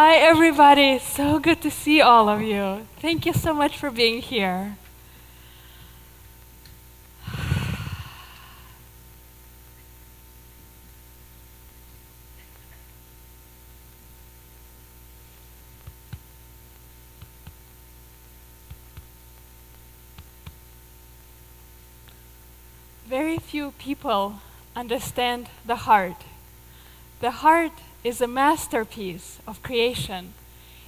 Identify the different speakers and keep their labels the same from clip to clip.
Speaker 1: Hi, everybody. So good to see all of you. Thank you so much for being here. Very few people understand the heart. The heart is a masterpiece of creation.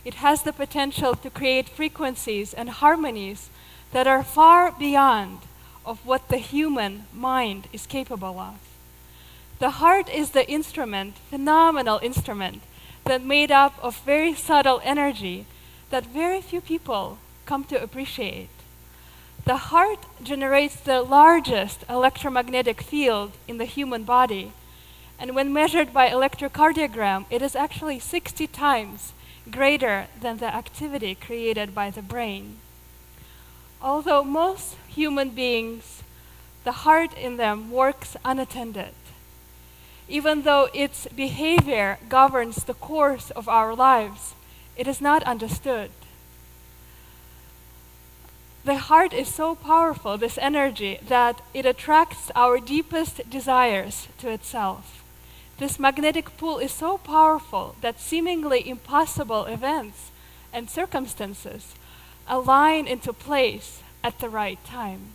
Speaker 1: It has the potential to create frequencies and harmonies that are far beyond of what the human mind is capable of. The heart is the instrument, phenomenal instrument, that made up of very subtle energy that very few people come to appreciate. The heart generates the largest electromagnetic field in the human body, and when measured by electrocardiogram, it is actually 60 times greater than the activity created by the brain. Although most human beings, the heart in them works unattended. Even though its behavior governs the course of our lives, it is not understood. The heart is so powerful, this energy, that it attracts our deepest desires to itself. This magnetic pull is so powerful that seemingly impossible events and circumstances align into place at the right time.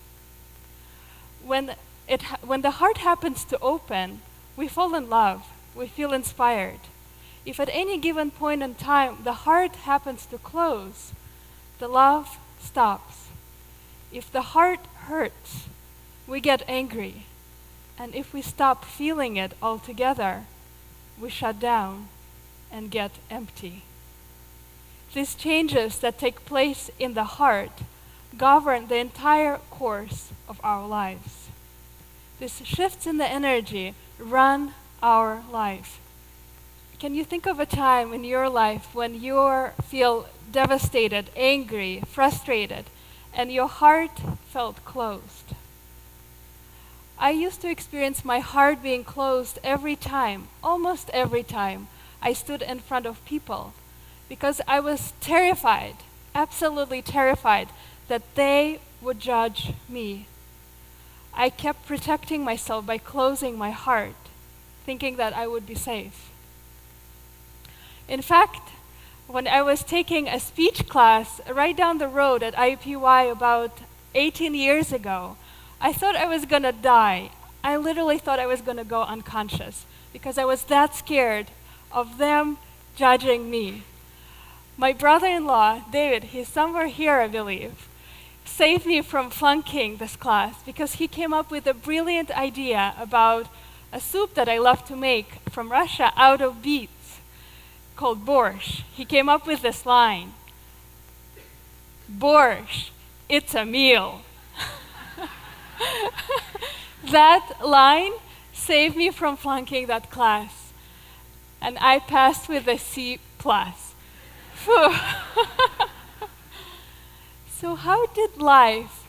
Speaker 1: When the heart happens to open, we fall in love, we feel inspired. If at any given point in time the heart happens to close, the love stops. If the heart hurts, we get angry. And if we stop feeling it altogether, we shut down and get empty. These changes that take place in the heart govern the entire course of our lives. These shifts in the energy run our life. Can you think of a time in your life when you feel devastated, angry, frustrated, and your heart felt closed? I used to experience my heart being closed every time, almost every time, I stood in front of people, because I was terrified, absolutely terrified, that they would judge me. I kept protecting myself by closing my heart, thinking that I would be safe. In fact, when I was taking a speech class right down the road at IUPUI about 18 years ago, I thought I was gonna die. I literally thought I was gonna go unconscious because I was that scared of them judging me. My brother-in-law, David, he's somewhere here, I believe, saved me from flunking this class because he came up with a brilliant idea about a soup that I love to make from Russia out of beets, called borscht. He came up with this line: "Borscht, it's a meal." That line saved me from flunking that class, and I passed with a C+. Phew. So how did life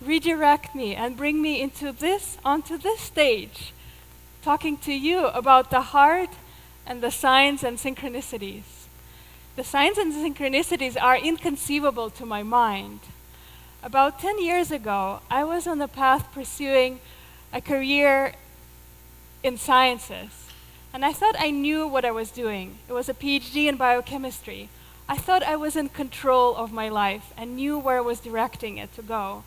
Speaker 1: redirect me and bring me onto this stage, talking to you about the heart and the signs and synchronicities? The signs and synchronicities are inconceivable to my mind. About 10 years ago, I was on the path pursuing a career in sciences, and I thought I knew what I was doing. It was a PhD in biochemistry. I thought I was in control of my life and knew where I was directing it to go.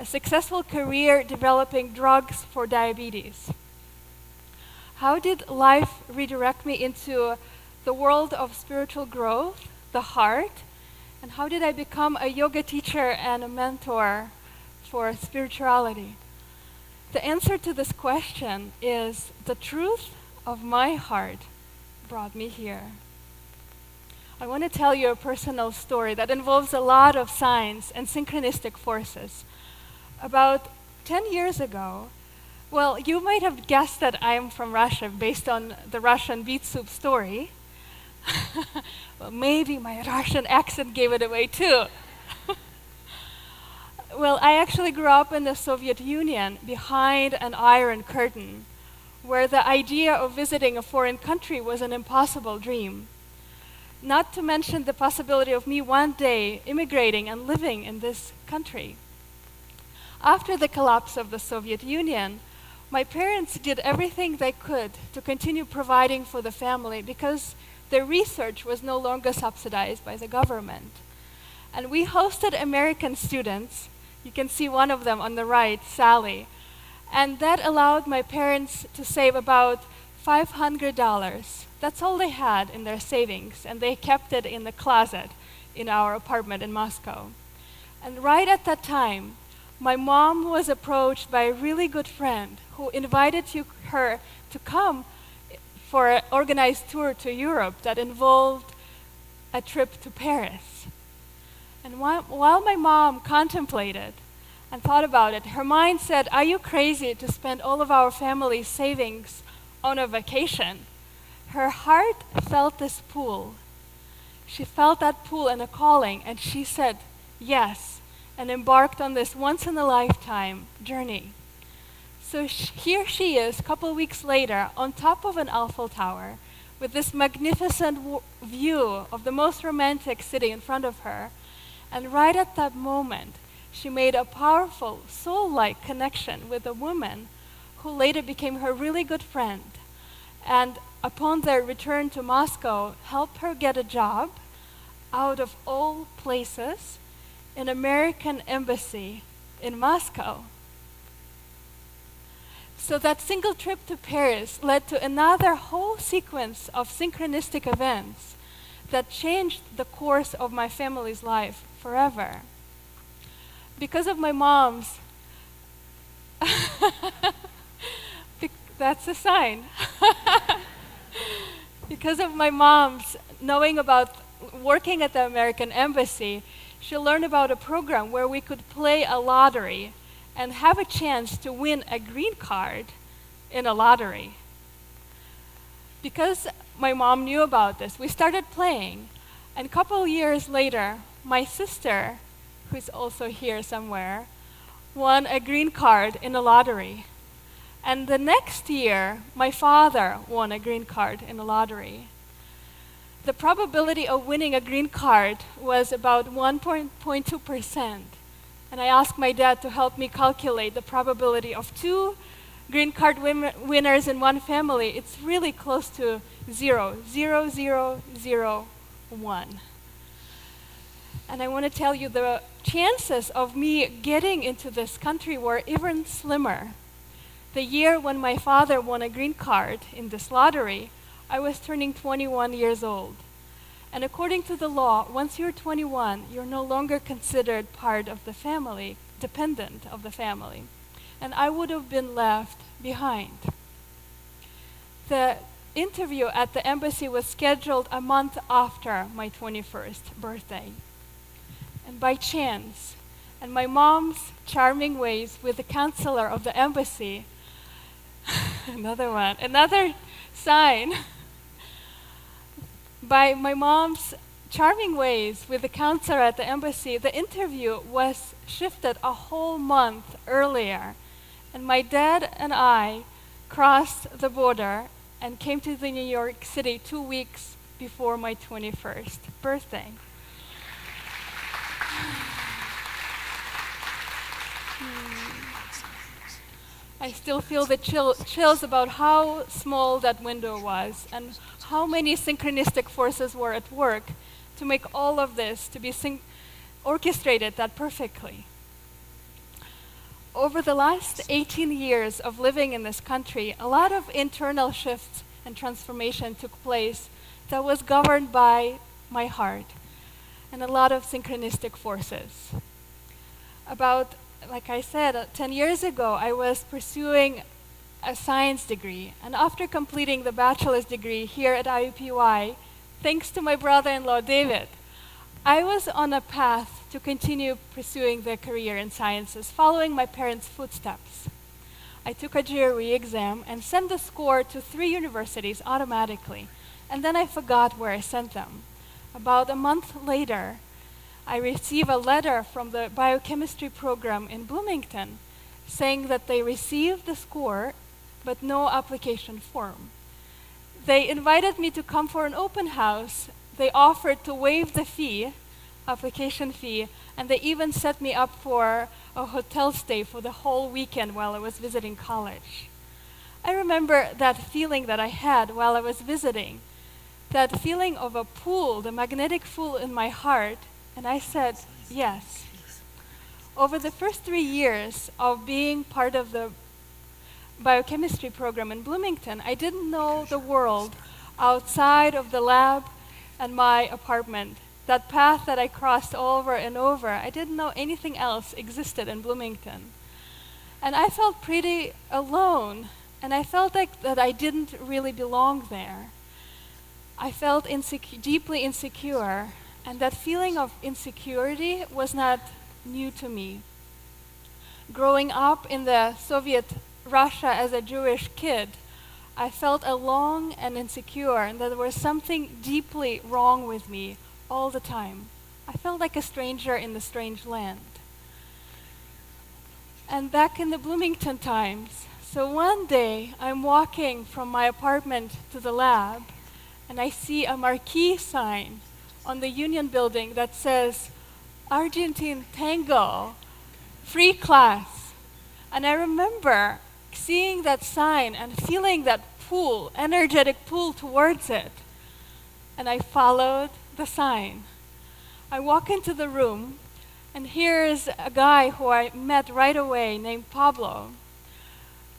Speaker 1: A successful career developing drugs for diabetes. How did life redirect me into the world of spiritual growth, the heart? And how did I become a yoga teacher and a mentor for spirituality? The answer to this question is the truth of my heart brought me here. I want to tell you a personal story that involves a lot of signs and synchronistic forces. About 10 years ago, well, you might have guessed that I am from Russia based on the Russian beet soup story. Well, maybe my Russian accent gave it away too. Well, I actually grew up in the Soviet Union behind an iron curtain, where the idea of visiting a foreign country was an impossible dream. not to mention the possibility of me one day immigrating and living in this country. After the collapse of the Soviet Union, my parents did everything they could to continue providing for the family because their research was no longer subsidized by the government. And we hosted American students. You can see one of them on the right, Sally. And that allowed my parents to save about $500. That's all they had in their savings, and they kept it in the closet in our apartment in Moscow. And right at that time, my mom was approached by a really good friend who invited her to come for an organized tour to Europe that involved a trip to Paris. And while my mom contemplated and thought about it, her mind said, "Are you crazy to spend all of our family's savings on a vacation?" Her heart felt this pull. She felt that pull and a calling, and she said yes, and embarked on this once-in-a-lifetime journey. So here she is, a couple weeks later, on top of an Eiffel Tower, with this magnificent view of the most romantic city in front of her. And right at that moment, she made a powerful, soul-like connection with a woman who later became her really good friend. And upon their return to Moscow, helped her get a job, out of all places, in American embassy in Moscow. So that single trip to Paris led to another whole sequence of synchronistic events that changed the course of my family's life forever. Because of my mom's, that's a sign. Because of my mom's knowing about working at the American embassy, she learned about a program where we could play a lottery and have a chance to win a green card in a lottery. Because my mom knew about this, we started playing. And a couple years later, my sister, who's also here somewhere, won a green card in a lottery. And the next year, my father won a green card in a lottery. The probability of winning a green card was about 1.2%. And I asked my dad to help me calculate the probability of 2 green card winners in one family. It's really close to 0.0001. And I want to tell you, the chances of me getting into this country were even slimmer. The year when my father won a green card in this lottery, I was turning 21 years old. And according to the law, once you're 21, you're no longer considered part of the family, dependent of the family. And I would have been left behind. The interview at the embassy was scheduled a month after my 21st birthday. And by chance, and my mom's charming ways with the counselor of the embassy, another sign. By my mom's charming ways with the counselor at the embassy, the interview was shifted a whole month earlier. And my dad and I crossed the border and came to the New York City 2 weeks before my 21st birthday. I still feel the chills about how small that window was and how many synchronistic forces were at work to make all of this to be orchestrated that perfectly. Over the last 18 years of living in this country, a lot of internal shifts and transformation took place that was governed by my heart and a lot of synchronistic forces. Like I said, 10 years ago, I was pursuing a science degree. And after completing the bachelor's degree here at IUPUI, thanks to my brother-in-law, David, I was on a path to continue pursuing the career in sciences, following my parents' footsteps. I took a GRE exam and sent the score to 3 universities automatically. And then I forgot where I sent them. About a month later, I received a letter from the biochemistry program in Bloomington saying that they received the score, but no application form. They invited me to come for an open house they offered to waive the fee, application fee, and they even set me up for a hotel stay for the whole weekend while I was visiting college. I remember that feeling that I had while I was visiting, that feeling of a pull, the magnetic pull in my heart, and I said, yes. Over the first 3 years of being part of the biochemistry program in Bloomington, I didn't know the world outside of the lab and my apartment. That path that I crossed over and over, I didn't know anything else existed in Bloomington. And I felt pretty alone, and I felt like that I didn't really belong there. I felt deeply insecure, and that feeling of insecurity was not new to me. Growing up in the Soviet Russia as a Jewish kid, I felt alone and insecure, and that there was something deeply wrong with me all the time. I felt like a stranger in the strange land. And back in the Bloomington times, so one day I'm walking from my apartment to the lab, and I see a marquee sign on the Union building that says, Argentine Tango, free class. And I remember seeing that sign and feeling that pull, energetic pull towards it. And I followed the sign. I walk into the room, and here's a guy who I met right away named Pablo,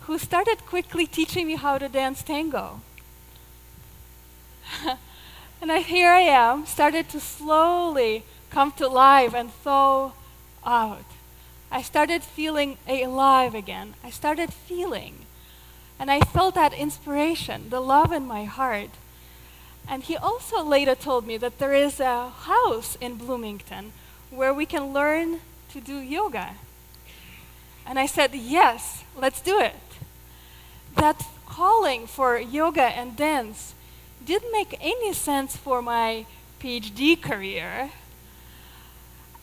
Speaker 1: who started quickly teaching me how to dance tango. And here I am, started to slowly come to life and thaw out. I started feeling alive again. I started feeling. And I felt that inspiration, the love in my heart. And he also later told me that there is a house in Bloomington where we can learn to do yoga. And I said, yes, let's do it. That calling for yoga and dance didn't make any sense for my PhD career.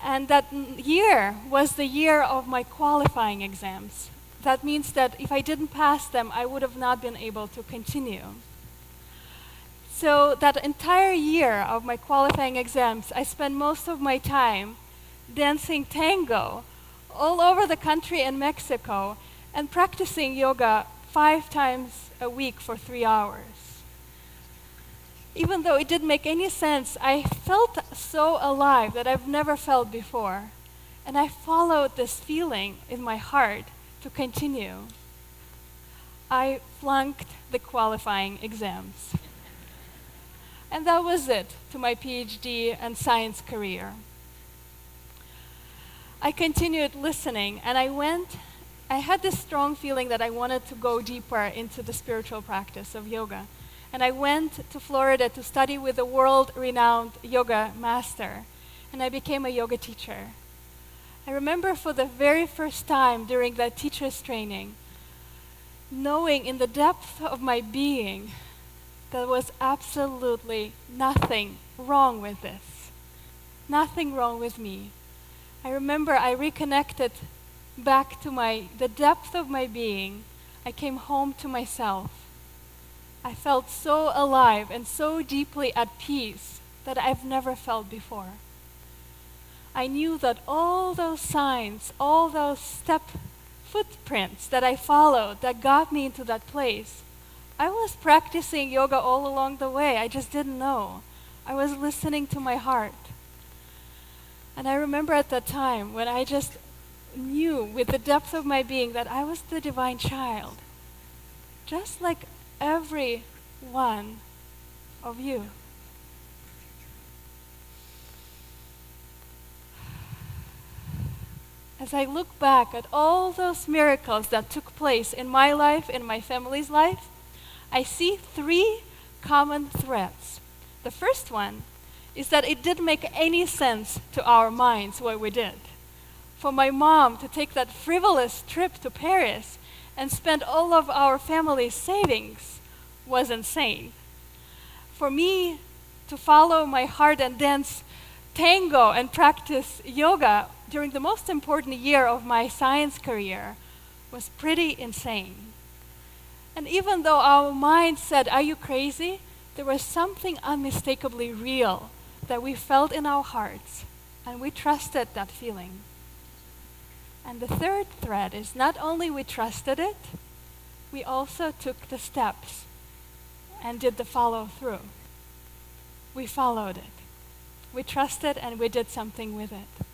Speaker 1: And that year was the year of my qualifying exams. That means that if I didn't pass them, I would have not been able to continue. So that entire year of my qualifying exams, I spent most of my time dancing tango all over the country in Mexico and practicing yoga 5 times a week for 3 hours. Even though it didn't make any sense, I felt so alive that I've never felt before. And I followed this feeling in my heart to continue. I flunked the qualifying exams. And that was it to my PhD and science career. I continued listening, and I had this strong feeling that I wanted to go deeper into the spiritual practice of yoga. And I went to Florida to study with a world-renowned yoga master, and I became a yoga teacher. I remember for the very first time during that teacher's training, knowing in the depth of my being there was absolutely nothing wrong with this. Nothing wrong with me. I remember I reconnected back to the depth of my being. I came home to myself. I felt so alive and so deeply at peace that I've never felt before. I knew that all those signs, all those footprints that I followed that got me into that place, I was practicing yoga all along the way. I just didn't know. I was listening to my heart. And I remember at that time when I just knew with the depth of my being that I was the divine child, just like every one of you. As I look back at all those miracles that took place in my life, in my family's life, I see 3 common threads. The first one is that it didn't make any sense to our minds what we did. For my mom to take that frivolous trip to Paris and spend all of our family's savings was insane. For me to follow my heart and dance tango and practice yoga during the most important year of my science career was pretty insane. And even though our mind said, "Are you crazy?" there was something unmistakably real that we felt in our hearts, and we trusted that feeling. And the third thread is not only we trusted it, we also took the steps and did the follow through. We followed it. We trusted and we did something with it.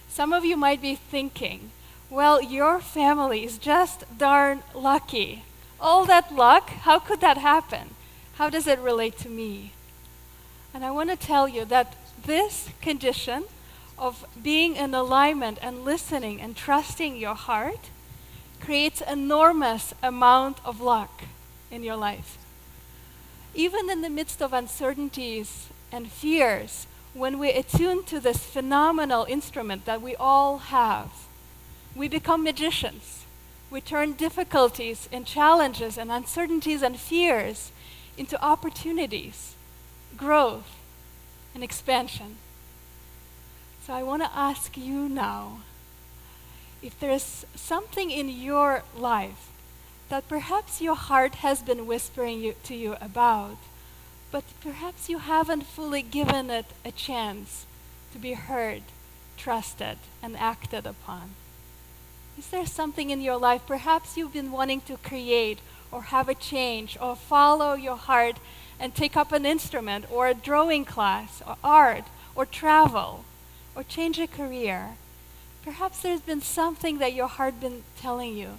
Speaker 1: Some of you might be thinking, well, your family is just darn lucky. All that luck, how could that happen? How does it relate to me? And I want to tell you that this condition of being in alignment and listening and trusting your heart creates enormous amount of luck in your life. Even in the midst of uncertainties and fears, when we attune to this phenomenal instrument that we all have, we become magicians. We turn difficulties and challenges and uncertainties and fears into opportunities, growth, and expansion. So I want to ask you now, if there's something in your life that perhaps your heart has been whispering to you about, but perhaps you haven't fully given it a chance to be heard, trusted, and acted upon. Is there something in your life perhaps you've been wanting to create or have a change or follow your heart and take up an instrument or a drawing class or art or travel or change a career? Perhaps there's been something that your heart been telling you.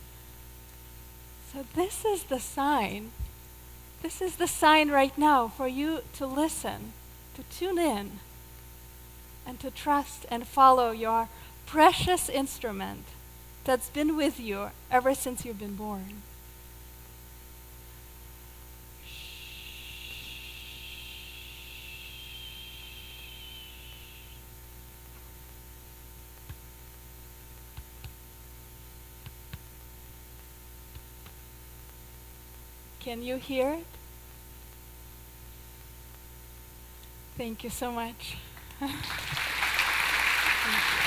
Speaker 1: So this is the sign. This is the sign right now for you to listen, to tune in, and to trust and follow your precious instrument that's been with you ever since you've been born. Can you hear it? Thank you so much. Thank you.